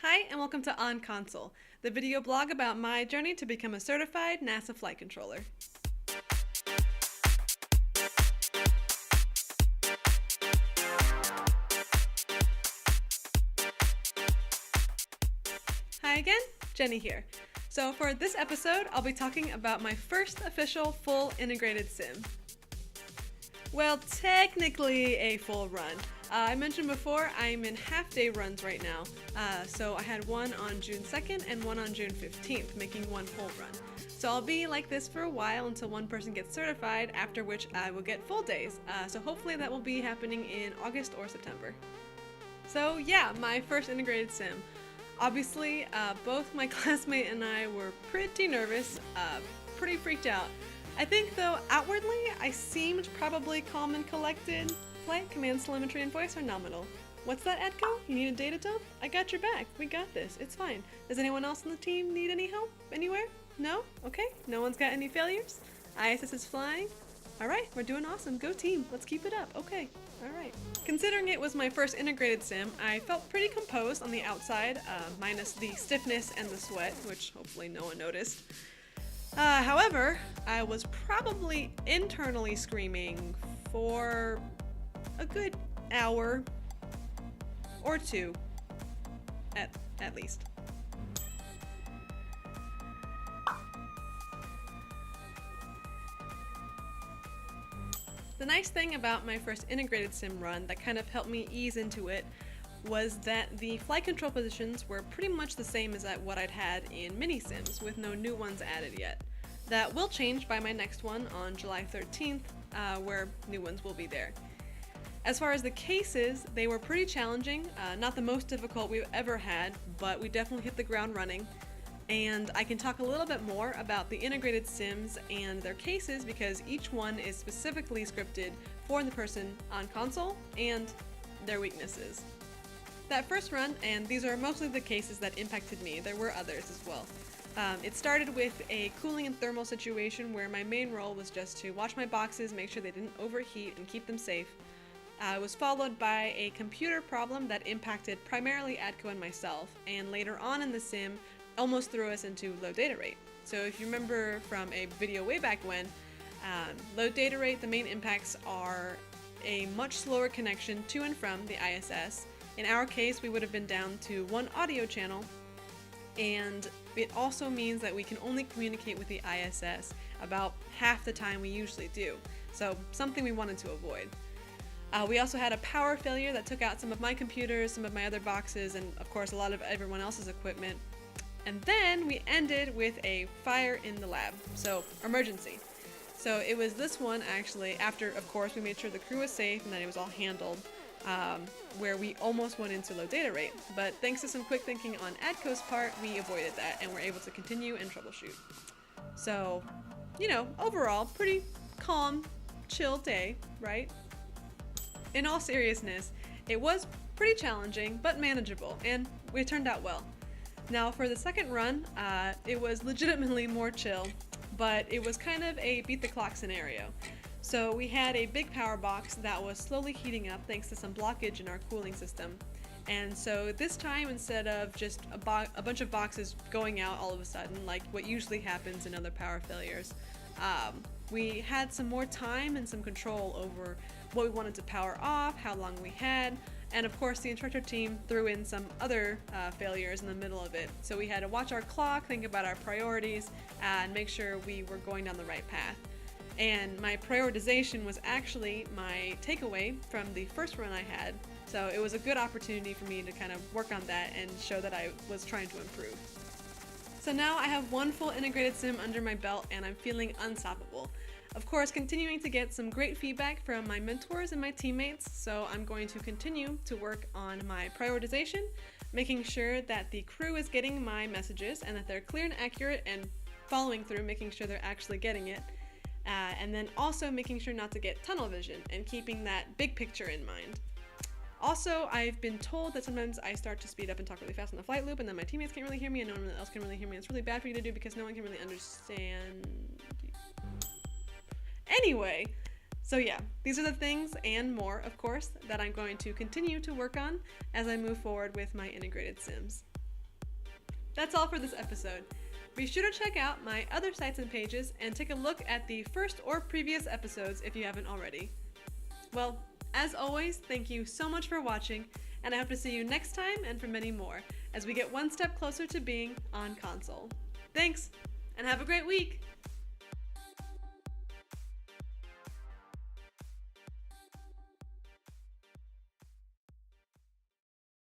Hi, and welcome to On Console, the video blog about my journey to become a certified NASA flight controller. Hi again, Jenny here. So for this episode, I'll be talking about my first official full integrated sim. Well, technically a full run. I mentioned before I'm in half-day runs right now, so I had one on June 2nd and one on June 15th, making one full run. So I'll be like this for a while until one person gets certified, after which I will get full days. So hopefully that will be happening in August or September. So yeah, my first integrated sim. Obviously, both my classmate and I were pretty nervous, pretty freaked out. I think though, outwardly, I seemed probably calm and collected. Flight, commands, telemetry, and voice are nominal. What's that, Edco? You need a data dump? I got your back. We got this. It's fine. Does anyone else on the team need any help? Anywhere? No? Okay. No one's got any failures? ISS is flying? Alright, we're doing awesome. Go team. Let's keep it up. Okay. Alright. Considering it was my first integrated sim, I felt pretty composed on the outside, minus the stiffness and the sweat, which hopefully no one noticed. However, I was probably internally screaming for a good hour or two, at least. The nice thing about my first integrated sim run that kind of helped me ease into it was that the flight control positions were pretty much the same as what I'd had in mini sims, with no new ones added yet. That will change by my next one on July 13th, where new ones will be there. As far as the cases, they were pretty challenging, not the most difficult we've ever had, but we definitely hit the ground running. And I can talk a little bit more about the integrated sims and their cases because each one is specifically scripted for the person on console and their weaknesses. That first run, and these are mostly the cases that impacted me, there were others as well. It started with a cooling and thermal situation where my main role was just to watch my boxes, make sure they didn't overheat, and keep them safe. It was followed by a computer problem that impacted primarily Adco and myself, and later on in the sim, almost threw us into low data rate. So if you remember from a video way back when, low data rate, the main impacts are a much slower connection to and from the ISS. In our case, we would have been down to one audio channel, and it also means that we can only communicate with the ISS about half the time we usually do, so something we wanted to avoid. We also had a power failure that took out some of my computers, some of my other boxes, and of course a lot of everyone else's equipment. And then we ended with a fire in the lab, so emergency. So it was this one actually, after of course we made sure the crew was safe and that it was all handled, where we almost went into low data rate. But thanks to some quick thinking on Adco's part, we avoided that and were able to continue and troubleshoot. So, you know, overall, pretty calm, chill day, right? In all seriousness, it was pretty challenging, but manageable, and it turned out well. Now for the second run, it was legitimately more chill, but it was kind of a beat the clock scenario. So we had a big power box that was slowly heating up thanks to some blockage in our cooling system. And so this time, instead of just a bunch of boxes going out all of a sudden, like what usually happens in other power failures, we had some more time and some control over what we wanted to power off, how long we had, and of course the instructor team threw in some other failures in the middle of it. So we had to watch our clock, think about our priorities, and make sure we were going down the right path. And my prioritization was actually my takeaway from the first run I had, so it was a good opportunity for me to kind of work on that and show that I was trying to improve. So now I have one full integrated sim under my belt and I'm feeling unstoppable. Of course, continuing to get some great feedback from my mentors and my teammates, so I'm going to continue to work on my prioritization, making sure that the crew is getting my messages and that they're clear and accurate and following through, making sure they're actually getting it. And then also making sure not to get tunnel vision and keeping that big picture in mind. Also, I've been told that sometimes I start to speed up and talk really fast in the flight loop and then my teammates can't really hear me and no one else can really hear me. It's really bad for you to do because no one can really understand you. Anyway, so yeah, these are the things and more, of course, that I'm going to continue to work on as I move forward with my integrated sims. That's all for this episode. Be sure to check out my other sites and pages and take a look at the first or previous episodes if you haven't already. Well, as always, thank you so much for watching, and I hope to see you next time and for many more as we get one step closer to being on console. Thanks, and have a great week!